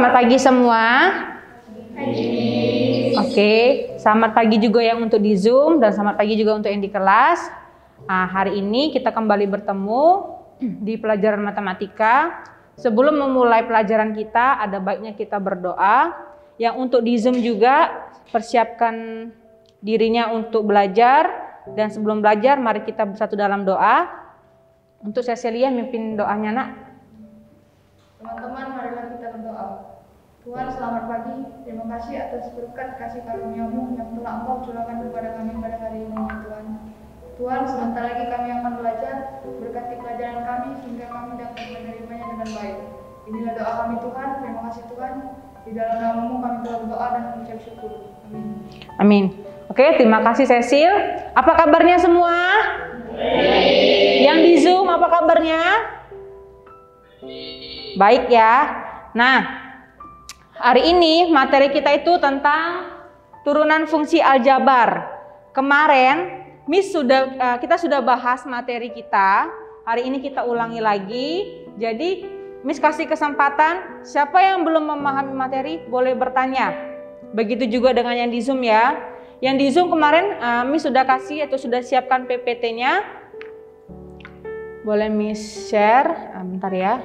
selamat pagi semua. Oke, selamat pagi juga yang untuk di Zoom dan selamat pagi juga untuk yang di kelas. Hari ini kita kembali bertemu di pelajaran matematika. Sebelum memulai pelajaran kita, ada baiknya kita berdoa. Yang untuk di Zoom juga persiapkan dirinya untuk belajar. Dan sebelum belajar, mari kita bersatu dalam doa. Untuk Cecilia, mimpin doanya, nak. Teman-teman, marilah kita berdoa. Tuhan, selamat pagi. Terima kasih atas berkat kasih karunia-Mu yang telah Engkau curahkan kepada kami pada hari ini, Tuhan. Tuhan, sebentar lagi kami akan belajar. Berkati pelajaran kami sehingga kami dapat menerimanya dengan baik. Inilah doa kami, Tuhan. Terima kasih, Tuhan. Di dalam nama-Mu kami telah berdoa dan mengucap syukur. Amin. Amin. Oke, terima kasih Cecil. Apa kabarnya semua? Baik. Yang di Zoom apa kabarnya? Baik ya. Nah, hari ini materi kita itu tentang turunan fungsi aljabar. Kemarin kita sudah bahas materi kita. Hari ini kita ulangi lagi. Jadi Miss kasih kesempatan, siapa yang belum memahami materi boleh bertanya. Begitu juga dengan yang di Zoom ya. Yang di Zoom kemarin Miss sudah kasih atau sudah siapkan PPT-nya. Boleh Miss share, bentar ya.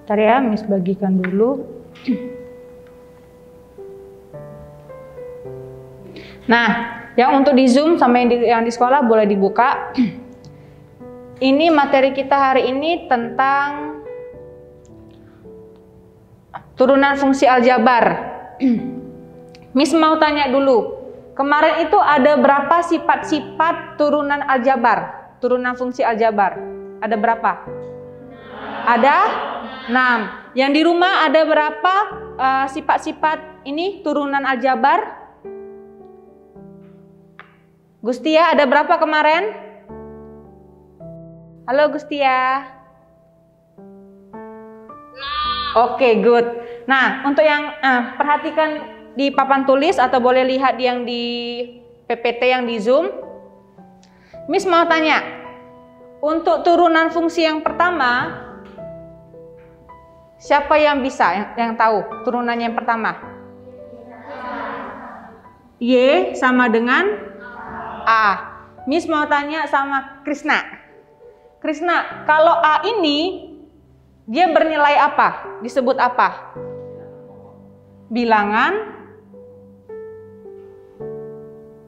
Bentar ya, Miss bagikan dulu. Nah, yang untuk di Zoom sama yang di sekolah boleh dibuka. Ini materi kita hari ini tentang turunan fungsi aljabar. Miss mau tanya dulu, kemarin itu ada berapa sifat-sifat turunan aljabar? Turunan fungsi aljabar. Ada berapa? Ada 6. Yang di rumah ada berapa sifat-sifat ini turunan aljabar? Gustia ada berapa kemarin? Halo Gustia. Oke, good. Nah, untuk yang perhatikan di papan tulis atau boleh lihat yang di PPT yang di Zoom. Miss mau tanya, untuk turunan fungsi yang pertama, siapa yang bisa, yang tahu turunannya yang pertama? Y sama dengan A. Miss mau tanya sama Krisna. Krisna, kalau A ini dia bernilai apa? Disebut apa?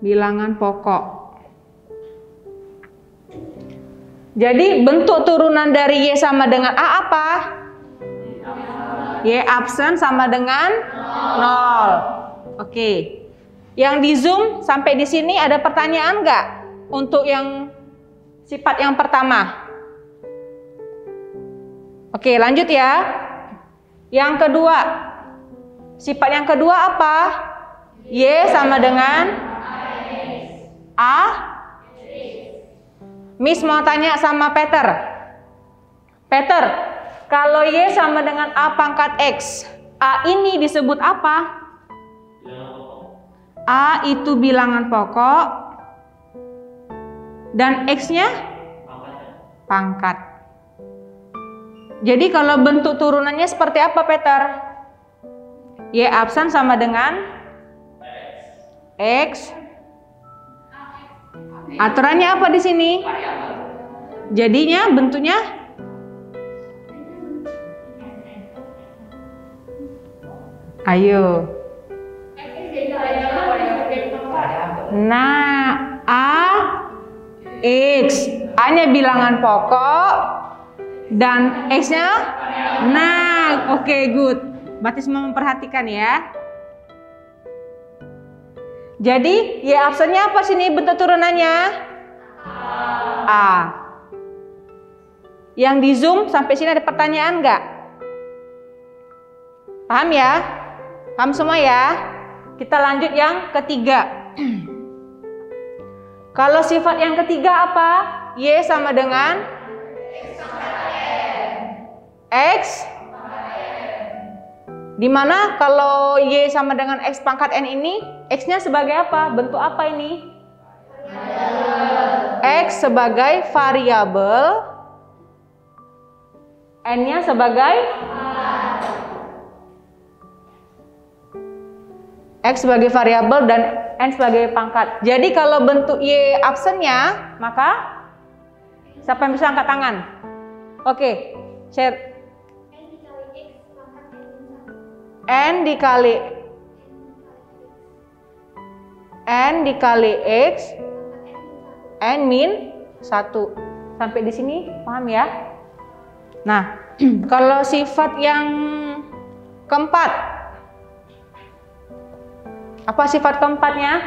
Bilangan pokok. Jadi bentuk turunan dari Y sama dengan A apa? Y absen sama dengan 0. Oke. Yang di Zoom sampai di sini ada pertanyaan nggak untuk yang sifat yang pertama? Oke, lanjut ya. Yang kedua, sifat yang kedua apa? Y sama dengan A. Miss mau tanya sama Peter. Peter, kalau Y sama dengan A pangkat X, A ini disebut apa? A itu bilangan pokok dan X-nya pangkat. Jadi kalau bentuk turunannya seperti apa, Peter? Y absen sama dengan X. Aturannya apa di sini? Jadinya bentuknya ayo. Nah, A, X. A-nya bilangan pokok dan X-nya. Nah, oke, good. Berarti semua memperhatikan ya. Jadi, Y absennya apa sini bentuk turunannya? A. Yang di Zoom sampai sini ada pertanyaan nggak? Paham ya? Paham semua ya? Kita lanjut yang ketiga. Kalau sifat yang ketiga apa? Y sama dengan X Dimana kalau Y sama dengan X pangkat N ini, X-nya sebagai apa? Bentuk apa ini? X sebagai variabel, N-nya sebagai X sebagai variabel dan N sebagai pangkat. Jadi kalau bentuk Y absennya, maka siapa yang bisa angkat tangan? Oke, share. N dikali X N min 1. Sampai di sini paham ya? Nah, kalau sifat yang keempat, apa sifat keempatnya?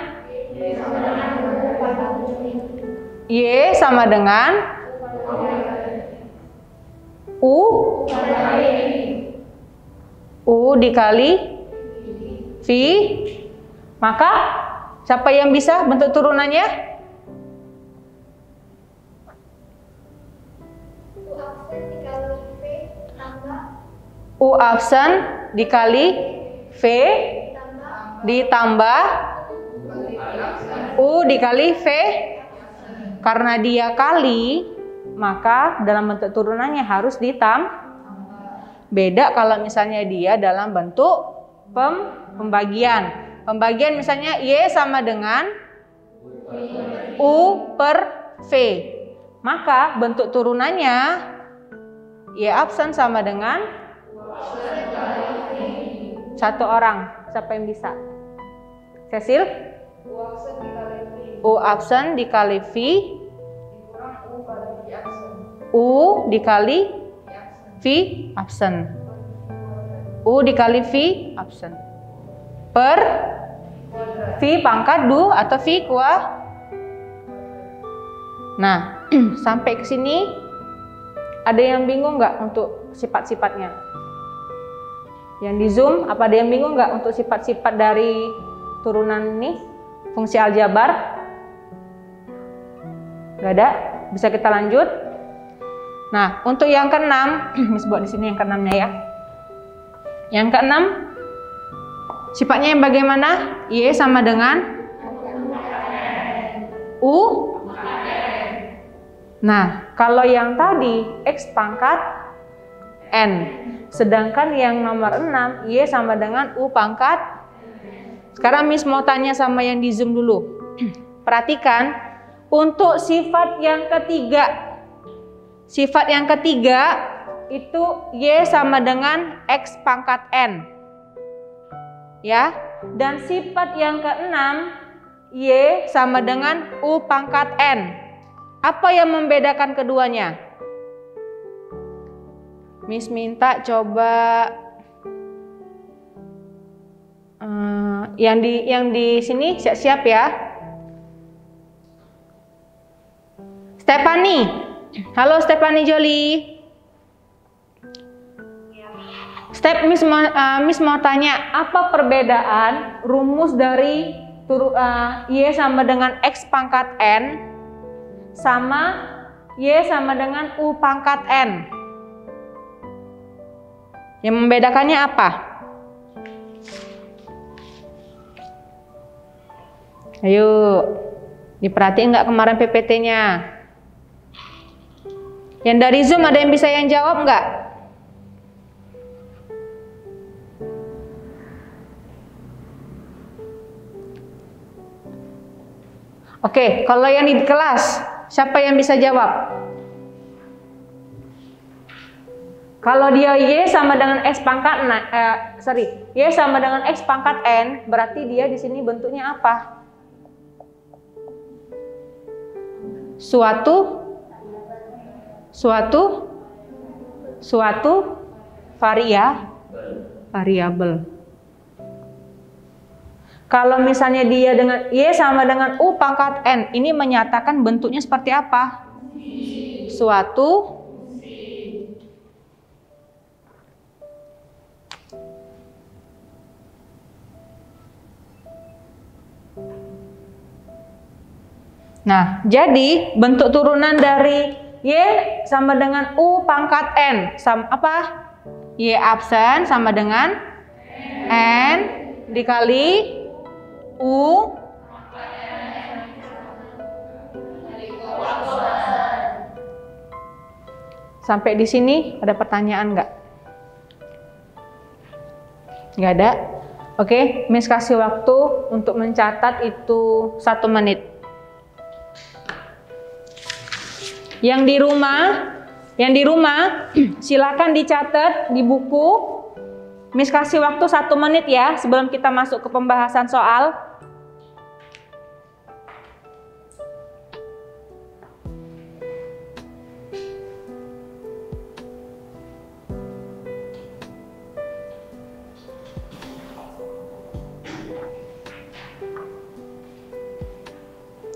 Y sama dengan U dikali V. Maka siapa yang bisa bentuk turunannya? U absen dikali V ditambah U dikali V. Karena dia kali, maka dalam bentuk turunannya harus ditambah. Beda kalau misalnya dia dalam bentuk pembagian. Pembagian misalnya Y sama dengan U per V. Maka bentuk turunannya Y absen sama dengan satu orang. Siapa yang bisa? Cecil? U absen dikali V U dikali V absen. U dikali V absen per V pangkat 2 atau V kuadrat. Nah, sampai ke sini ada yang bingung nggak untuk sifat-sifatnya? Yang di Zoom, apa ada yang bingung nggak untuk sifat-sifat dari turunan ini? Fungsi aljabar? Nggak ada? Bisa kita lanjut? Nah, untuk yang keenam, Miss buat di sini yang keenamnya ya. Yang keenam, sifatnya yang bagaimana? Y sama dengan U. Nah, kalau yang tadi X pangkat N, sedangkan yang nomor 6 Y sama dengan U pangkat. Sekarang Miss mau tanya sama yang di Zoom dulu. Perhatikan untuk sifat yang ketiga. Sifat yang ketiga itu Y sama dengan X pangkat N. Ya, dan sifat yang keenam Y sama dengan U pangkat N. Apa yang membedakan keduanya? Miss minta coba yang di sini siap-siap ya. Stephanie. Halo Stephanie Jolie. Miss mau tanya, apa perbedaan rumus dari Y sama dengan X pangkat N sama Y sama dengan U pangkat N? Yang membedakannya apa? Ayo, diperhatiin nggak kemarin PPT-nya? Yang dari Zoom ada yang bisa yang jawab nggak? Oke, kalau yang di kelas, siapa yang bisa jawab? Kalau dia Y sama dengan X pangkat Y sama dengan X pangkat N, berarti dia di sini bentuknya apa? Suatu variabel. Kalau misalnya dia dengan Y sama dengan U pangkat N, ini menyatakan bentuknya seperti apa? Suatu Nah, jadi bentuk turunan dari Y sama dengan U pangkat N sama apa? Y absen sama dengan N dikali U sampai di sini ada pertanyaan nggak? Nggak ada? Oke, Miss kasih waktu untuk mencatat itu 1 menit. Yang di rumah silakan dicatat di buku. Miss kasih waktu 1 menit ya sebelum kita masuk ke pembahasan soal.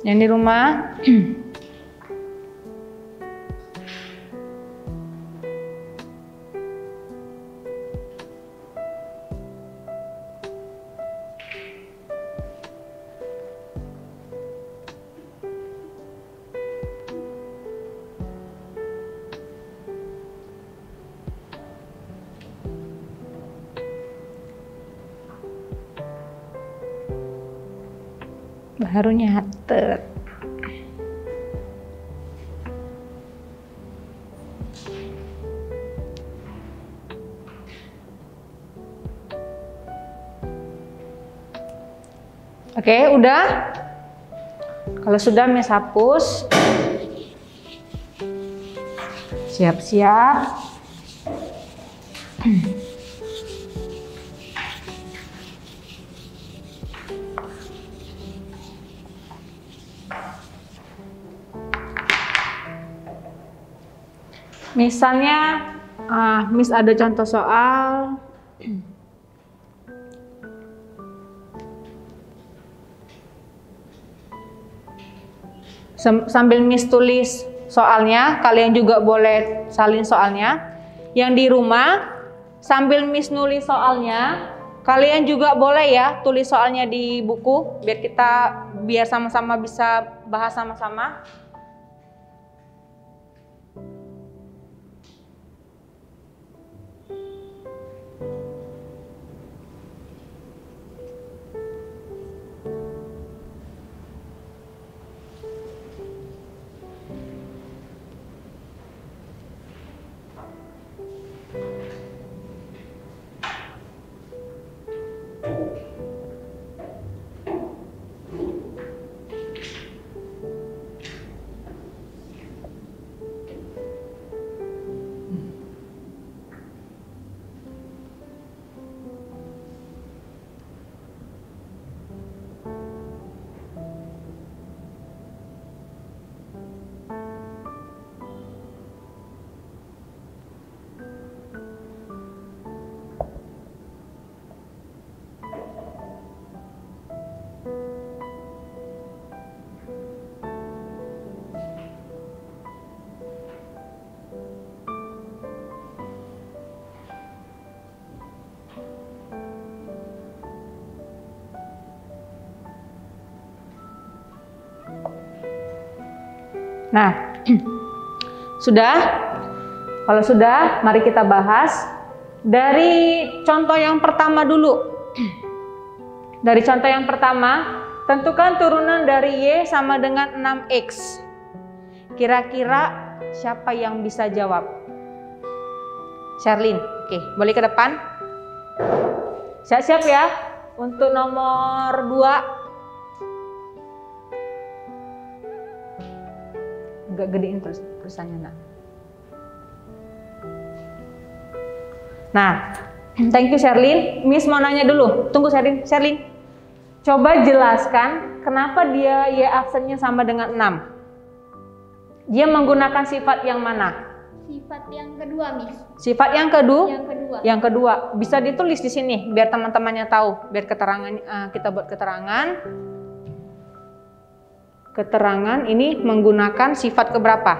Yang di rumah baru nyatet. Oke, udah? Kalau sudah, Miss hapus. Siap-siap. Misalnya, Miss ada contoh soal. Sambil Miss tulis soalnya, kalian juga boleh salin soalnya. Yang di rumah, sambil Miss nulis soalnya, kalian juga boleh ya tulis soalnya di buku, biar sama-sama bisa bahas sama-sama. Nah, sudah? Kalau sudah, mari kita bahas dari contoh yang pertama dulu. Dari contoh yang pertama, tentukan turunan dari Y sama dengan 6X. Kira-kira siapa yang bisa jawab? Sherlyn, oke, boleh ke depan. Siap-siap ya, untuk nomor 2. Agak gedein tulisannya, nak. Nah, thank you Sherlyn. Miss mau nanya dulu. Tunggu Sherlyn. Coba jelaskan kenapa dia Y aksennya sama dengan 6. Dia menggunakan sifat yang mana? Sifat yang kedua, Miss. Sifat yang kedua? Yang kedua. Yang kedua. Bisa ditulis di sini biar teman-temannya tahu. Biar keterangan kita buat keterangan. Keterangan ini menggunakan sifat keberapa?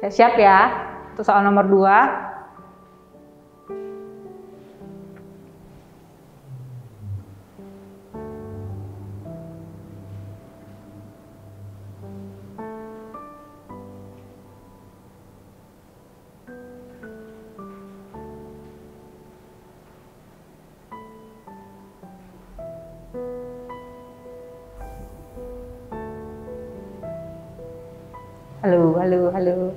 Siap ya, untuk soal nomor 2. Halo, halo, halo.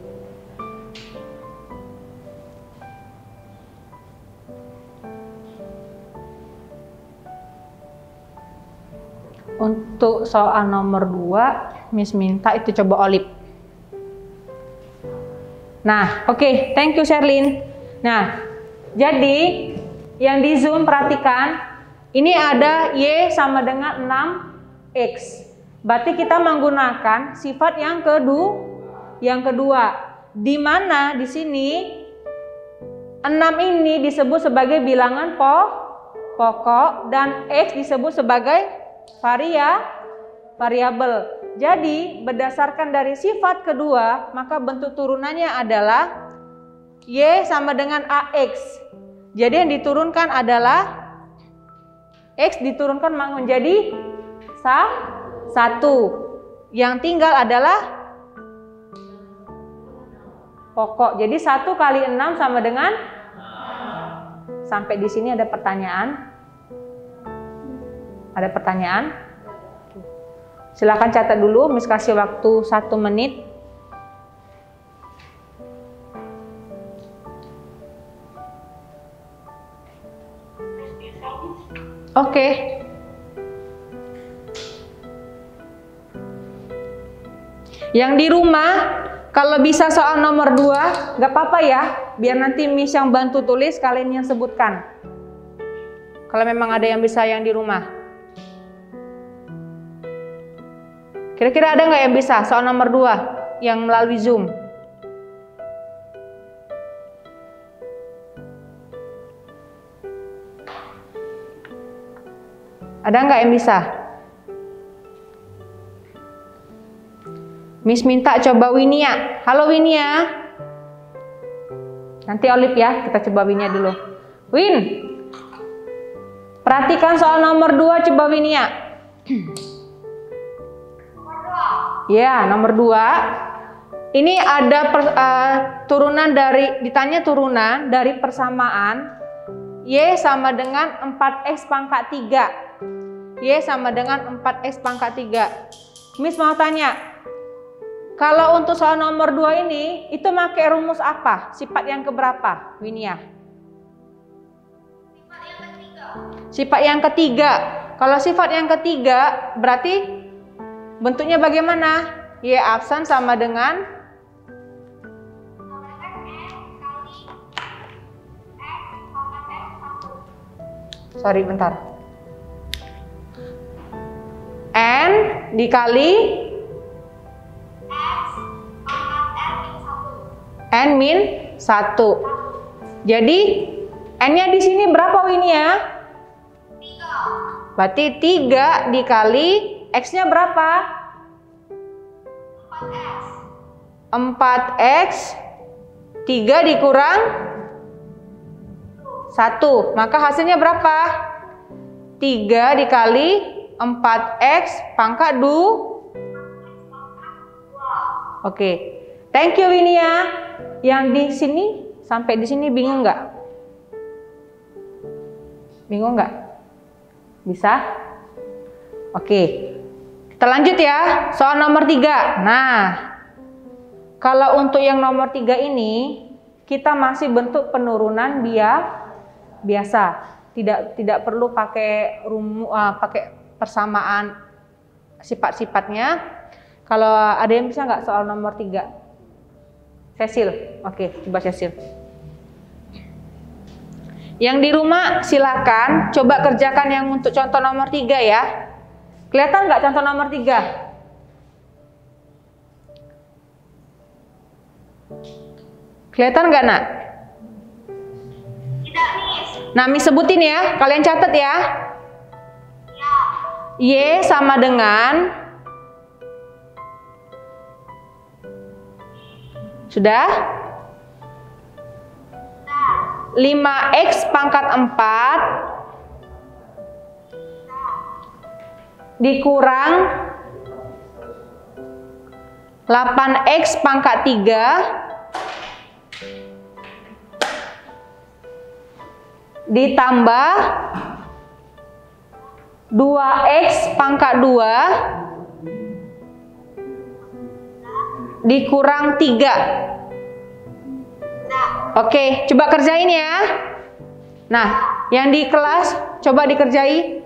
Untuk soal nomor 2, Miss minta itu coba Olip. Nah, oke, thank you Sherlyn. Nah, jadi yang di Zoom perhatikan, ini ada Y sama dengan 6X. Berarti kita menggunakan sifat yang kedua. Di mana di sini 6 ini disebut sebagai bilangan pokok dan X disebut sebagai variabel. Jadi berdasarkan dari sifat kedua, maka bentuk turunannya adalah Y sama dengan AX. Jadi yang diturunkan adalah X diturunkan menjadi 1. Yang tinggal adalah pokok. Jadi 1 kali 6 sama dengan, sampai di sini ada pertanyaan? Ada pertanyaan? Silakan catat dulu, Miss kasih waktu 1 menit. Oke. Yang di rumah, kalau bisa soal nomor 2, nggak apa-apa ya, biar nanti Miss yang bantu tulis, kalian yang sebutkan. Kalau memang ada yang bisa yang di rumah. Kira-kira ada nggak yang bisa soal nomor 2 yang melalui Zoom? Ada nggak yang bisa? Miss minta coba Winia. Halo Winia. Nanti Olip ya, kita coba Winia dulu. Win, perhatikan soal nomor 2, coba Winia. Ya, nomor 2. Ini ada turunan dari, ditanya turunan dari persamaan Y sama dengan 4X pangkat 3. Y sama dengan 4X pangkat 3. Miss mau tanya, kalau untuk soal nomor 2 ini, itu pakai rumus apa? Sifat yang keberapa, Winia? Sifat yang ketiga. Kalau sifat yang ketiga, berarti bentuknya bagaimana? Y absen sama dengan sorry bentar. N dikali N min 1. Jadi N-nya di sini berapa Winia? 3. Berarti 3 dikali X-nya berapa? 4X 3 dikurang 1, maka hasilnya berapa? 3 dikali 4X pangkat 2. Oke, thank you Winia. Yang di sini sampai di sini bingung nggak? Bingung nggak? Bisa? Oke, kita lanjut ya. Soal nomor 3. Nah, kalau untuk yang nomor 3 ini, kita masih bentuk penurunan biasa. Tidak perlu pakai pakai persamaan sifat-sifatnya. Kalau ada yang bisa nggak soal nomor 3? Cecil. Oke, coba Cecil. Yang di rumah silakan coba kerjakan yang untuk contoh nomor 3 ya. Kelihatan nggak contoh nomor 3? Kelihatan nggak nak? Tidak, Miss. Nah, Miss sebutin ya, kalian catat ya. Ya. Y sama dengan, sudah? 5X pangkat 4 dikurang 8X pangkat 3 ditambah 2X pangkat 2 dikurang 3. Oke, coba kerjain ya. Nah, yang di kelas coba dikerjai.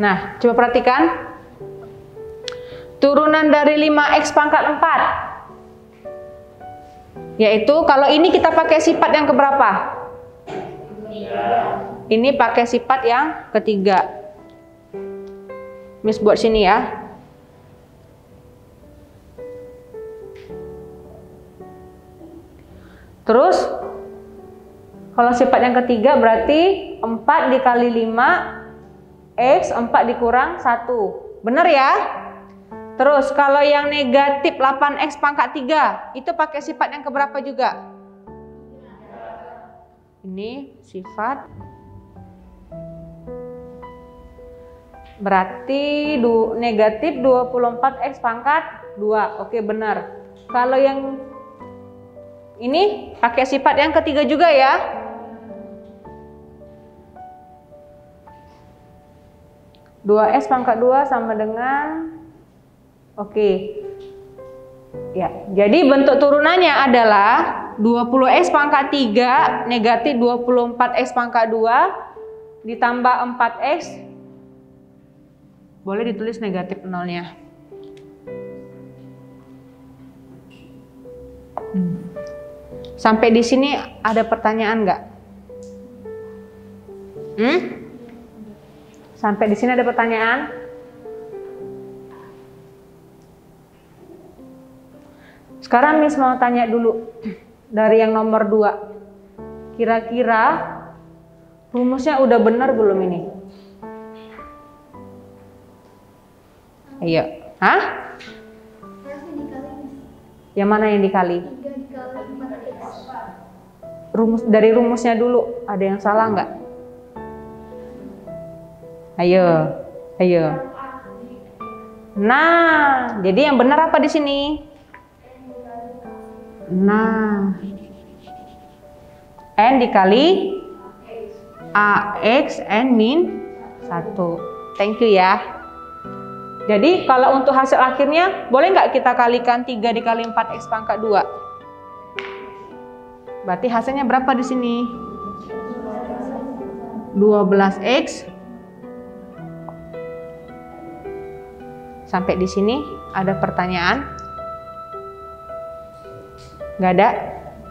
Nah, coba perhatikan. Turunan dari 5x pangkat 4. Yaitu kalau ini kita pakai sifat yang keberapa? Ini pakai sifat yang ketiga. Miss buat sini ya. Terus kalau sifat yang ketiga berarti 4 dikali 5 X 4 dikurang 1. Benar ya? Terus kalau yang negatif 8x pangkat 3 itu pakai sifat yang keberapa juga? Ini sifat. Berarti negatif 24x pangkat 2. Oke, benar. Kalau yang ini pakai sifat yang ketiga juga ya. Dua S pangkat 2 sama dengan ya, jadi bentuk turunannya adalah 20x pangkat 3 negatif 24x pangkat 2 ditambah 4x, boleh ditulis negatif nolnya. Sampai di sini ada pertanyaan nggak? Sampai di sini ada pertanyaan? Sekarang Miss mau tanya dulu dari yang nomor 2. Kira-kira rumusnya udah benar belum ini? Ayo. Hah? Yang mana yang dikali? Dari rumusnya dulu. Ada yang salah nggak? Ayo. Nah, jadi yang benar apa di sini? Nah, N dikali AX N min 1. Thank you ya. Jadi kalau untuk hasil akhirnya boleh nggak kita kalikan 3 dikali 4x pangkat 2? Berarti hasilnya berapa di sini? 12x. Sampai di sini ada pertanyaan? Nggak ada?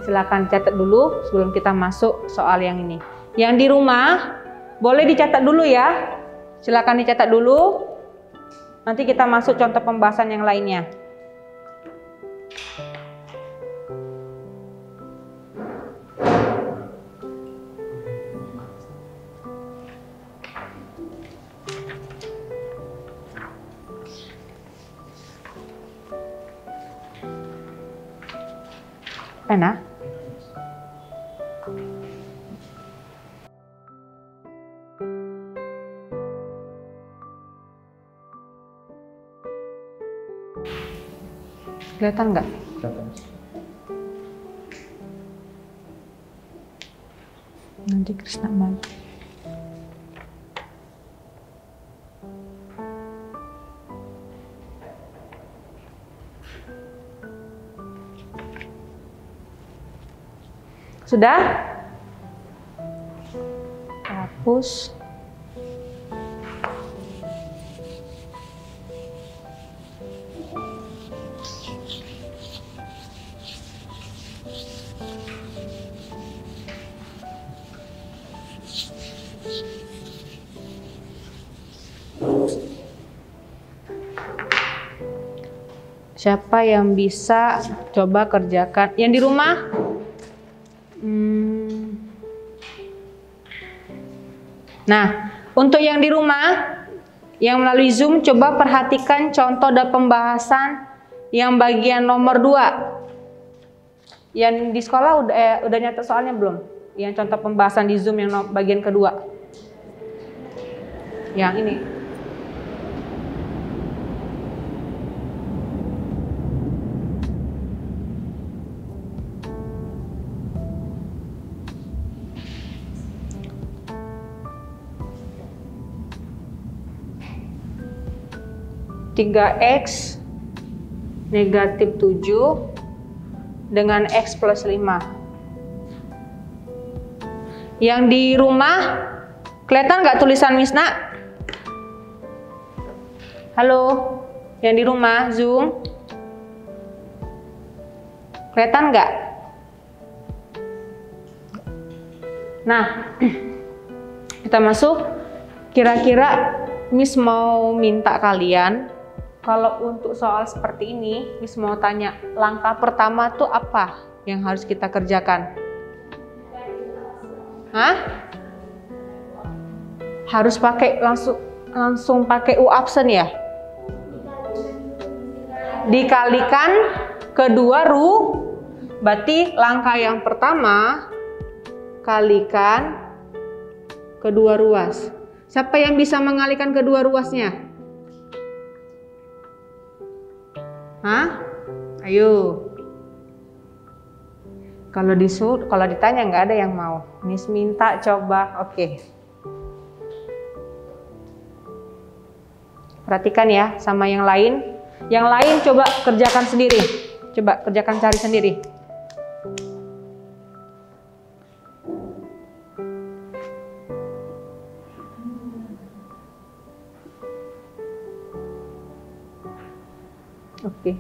Silakan catat dulu sebelum kita masuk soal yang ini. Yang di rumah boleh dicatat dulu ya. Silakan dicatat dulu. Nanti kita masuk contoh pembahasan yang lainnya. Enak. Kelihatan nggak? Nanti Krisna balik. Sudah? Hapus. Siapa yang bisa coba kerjakan? Yang di rumah? Nah, untuk yang di rumah, Yang melalui Zoom coba perhatikan contoh dan pembahasan yang bagian nomor 2. Yang di sekolah udah nyata soalnya belum? Yang contoh pembahasan di Zoom yang bagian kedua. Yang ini. (3x negatif 7 dengan x plus 5). Yang di rumah kelihatan nggak tulisan Misna? Halo, yang di rumah Zoom kelihatan nggak? Nah, kita masuk. Kira-kira Miss mau minta kalian, kalau untuk soal seperti ini, Miss mau tanya, langkah pertama tuh apa yang harus kita kerjakan? Hah? Harus pakai langsung pakai U absen ya? Dikalikan kedua berarti langkah yang pertama kalikan kedua ruas. Siapa yang bisa mengalikan kedua ruasnya? Hah? Ayo. Kalau ditanya nggak ada yang mau. Miss minta coba. Oke. Perhatikan ya sama yang lain. Yang lain coba kerjakan sendiri. Coba kerjakan cari sendiri. Oke.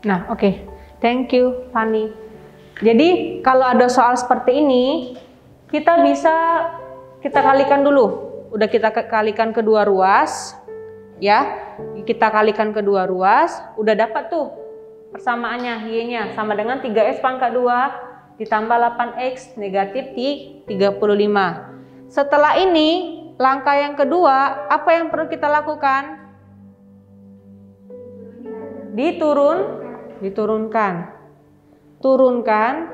Nah, oke. Thank you, Fanny. Jadi, kalau ada soal seperti ini, kita kalikan dulu. Udah kita kalikan kedua ruas, ya. Kita kalikan kedua ruas, udah dapat tuh persamaannya, Y-nya sama dengan 3x pangkat 2 ditambah 8x negatif 35. Setelah ini, langkah yang kedua, apa yang perlu kita lakukan? Turunkan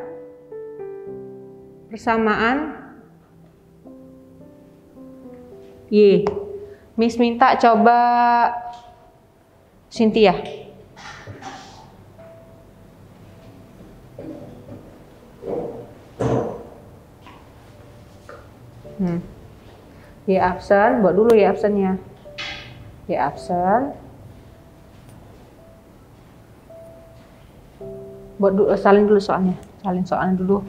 persamaan Y. Miss minta coba Cynthia. Y absen, buat dulu Y absennya. Y absen. Salin dulu soalnya. Salin soalnya dulu.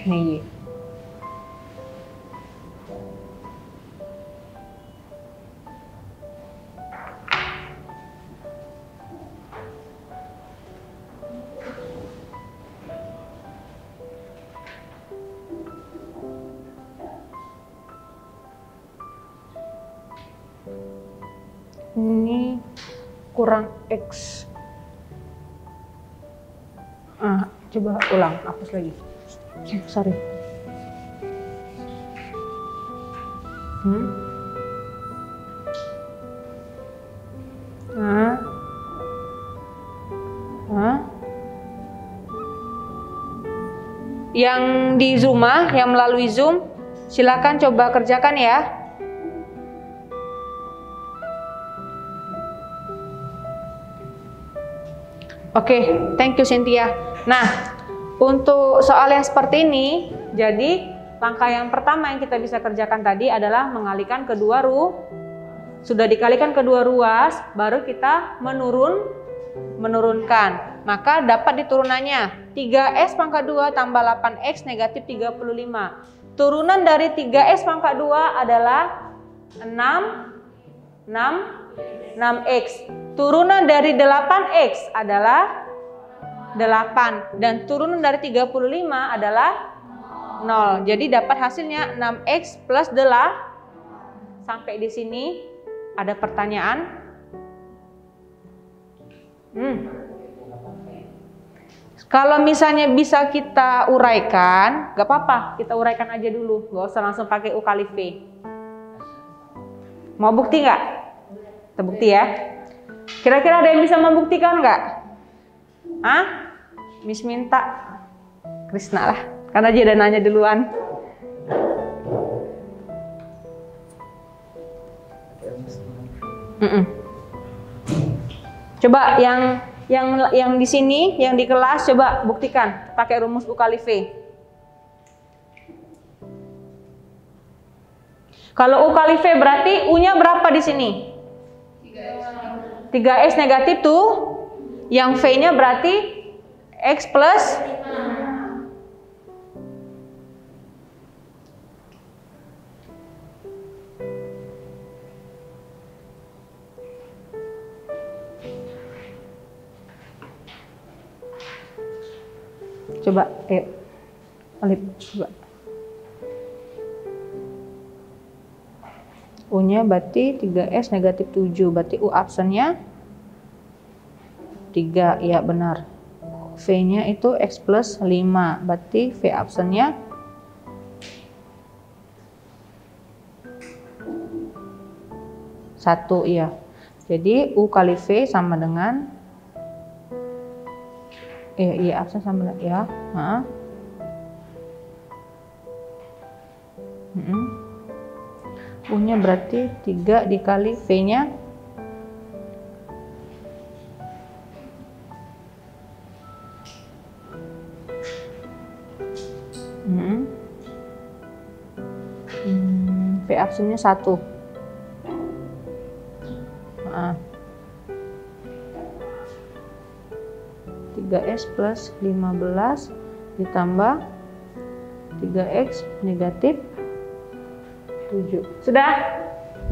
Nih. Ini kurang X. Coba ulang, hapus lagi. Sorry. Yang di rumah, yang melalui Zoom, silakan coba kerjakan ya. Oke, thank you Cynthia. Nah, untuk soal yang seperti ini, jadi Langkah yang pertama yang kita bisa kerjakan tadi adalah mengalihkan kedua sudah dikalikan kedua ruas, baru kita menurunkan. Maka dapat diturunannya 3x pangkat 2 tambah 8x negatif 35. Turunan dari 3x pangkat 2 adalah 6x. Turunan dari 8x adalah 8. Dan turunan dari 35 adalah 0. Jadi dapat hasilnya 6x plus 8. Sampai di sini ada pertanyaan? Kalau misalnya bisa kita uraikan, gak apa-apa, kita uraikan aja dulu, gak usah langsung pakai U kali V. Mau bukti nggak? Kita bukti ya. Kira-kira ada yang bisa membuktikan nggak? Miss minta Krisna lah, karena dia udah nanya duluan. Coba yang di sini, yang di kelas, coba buktikan pakai rumus U kali V. Kalau U kali V berarti U-nya berapa di sini? 3x negatif tuh. Yang V-nya berarti X plus 5. Coba, ayo. Olip, coba. U-nya berarti 3x negatif 7, berarti U absennya 3, ya benar. V-nya itu X plus 5, berarti V absennya 1, ya. Jadi U kali V sama dengan iya absen sama ya. U-nya berarti 3 dikali V-nya 1. 3x plus 15 ditambah 3x negatif 7. Sudah?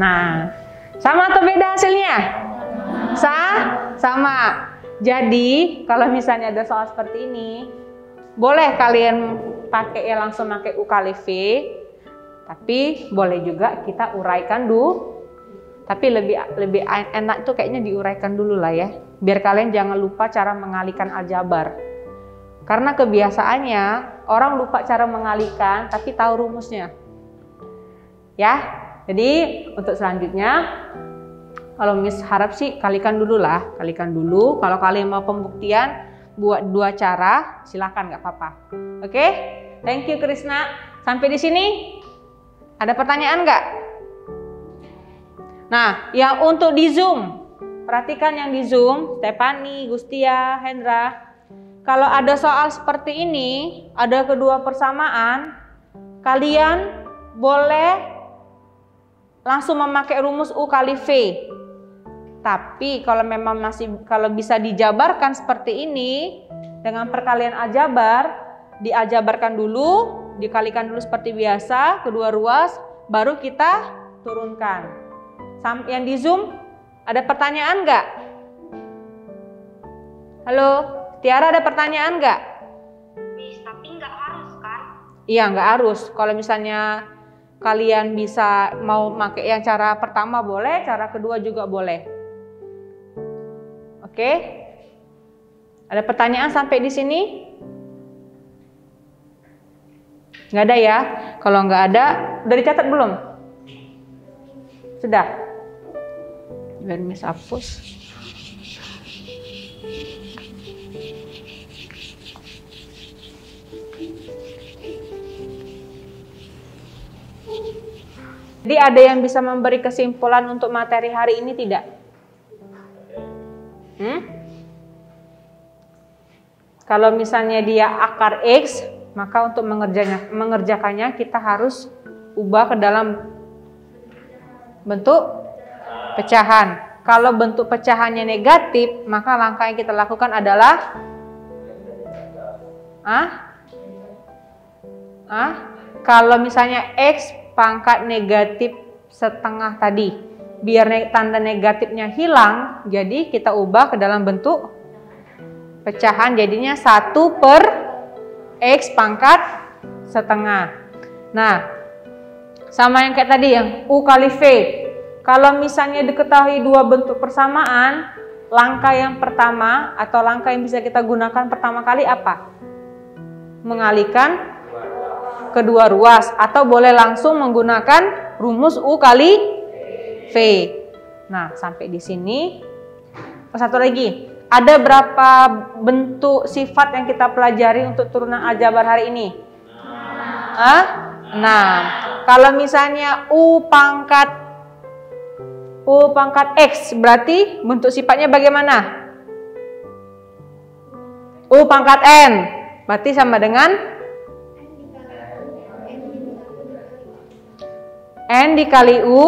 Nah, sama atau beda hasilnya? Sama. Jadi, kalau misalnya ada soal seperti ini, boleh kalian pakai langsung pakai U kali V, tapi boleh juga kita uraikan dulu. Tapi lebih enak tuh kayaknya diuraikan dulu lah ya. Biar kalian jangan lupa cara mengalihkan aljabar. Karena kebiasaannya orang lupa cara mengalihkan tapi tahu rumusnya. Ya, jadi untuk selanjutnya kalau Miss harap sih kalikan dulu lah, kalikan dulu. Kalau kalian mau pembuktian buat 2 cara, silakan nggak apa-apa. Oke, thank you Krisna. Sampai di sini ada pertanyaan nggak? Nah, yang untuk di Zoom, perhatikan yang di Zoom, Stefani, Gustia, Hendra. Kalau ada soal seperti ini, ada kedua persamaan, kalian boleh langsung memakai rumus U kali V. Tapi kalau memang kalau bisa dijabarkan seperti ini dengan perkalian aljabar, dialjabarkan dulu, dikalikan dulu seperti biasa kedua ruas, baru kita turunkan. Yang di Zoom ada pertanyaan nggak? Halo, Tiara, ada pertanyaan nggak? Miss, tapi nggak harus kan? Iya, nggak harus. Kalau misalnya kalian bisa mau pakai yang cara pertama boleh, cara kedua juga boleh. Oke? Ada pertanyaan sampai di sini? Nggak ada ya? Kalau nggak ada, udah dicatat belum? Sudah? Biar Miss hapus. Jadi ada yang bisa memberi kesimpulan untuk materi hari ini tidak? Kalau misalnya dia akar X, Maka untuk mengerjakannya kita harus ubah ke dalam bentuk pecahan. Kalau bentuk pecahannya negatif, maka langkah yang kita lakukan adalah kalau misalnya X pangkat negatif setengah tadi, biar tanda negatifnya hilang, jadi kita ubah ke dalam bentuk pecahan, jadinya 1/X pangkat setengah. Nah, sama yang kayak tadi yang U kali V. Kalau misalnya diketahui dua bentuk persamaan, langkah yang pertama atau langkah yang bisa kita gunakan pertama kali apa? Mengalihkan kedua ruas, atau boleh langsung menggunakan rumus U kali V. Nah, sampai di sini. Satu lagi, ada berapa bentuk sifat yang kita pelajari untuk turunan aljabar hari ini? 6. Kalau misalnya U pangkat X, berarti bentuk sifatnya bagaimana? U pangkat N, berarti sama dengan N dikali U.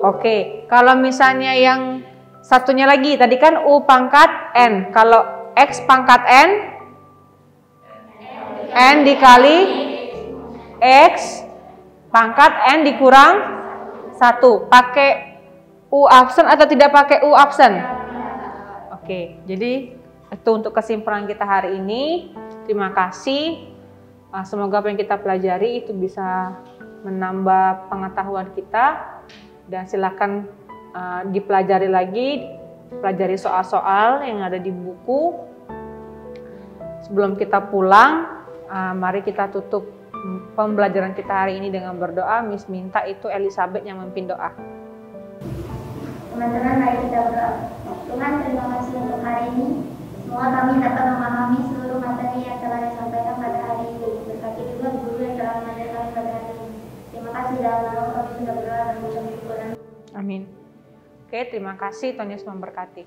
Oke, kalau misalnya yang satunya lagi, tadi kan U pangkat N. Kalau X pangkat N, N dikali X pangkat N dikurang 1. Pakai U absen atau tidak pakai U absen? Oke, jadi itu untuk kesimpulan kita hari ini. Terima kasih. Semoga apa yang kita pelajari itu bisa menambah pengetahuan kita, dan silakan dipelajari lagi, pelajari soal-soal yang ada di buku. Sebelum kita pulang, mari kita tutup pembelajaran kita hari ini dengan berdoa. Miss minta itu Elizabeth yang memimpin doa. Teman-teman, mari kita berdoa. Tuhan, terima kasih untuk hari ini. Semoga kami dapat memahami seluruh materi yang telah disampaikan pada hari ini. Berkati juga guru yang telah mengajarkan pada hari ini. Terima kasih, dalam nama kami sudah berdoa dan mengucap syukur. Amin. Oke, terima kasih. Tuhan Yesus memberkati.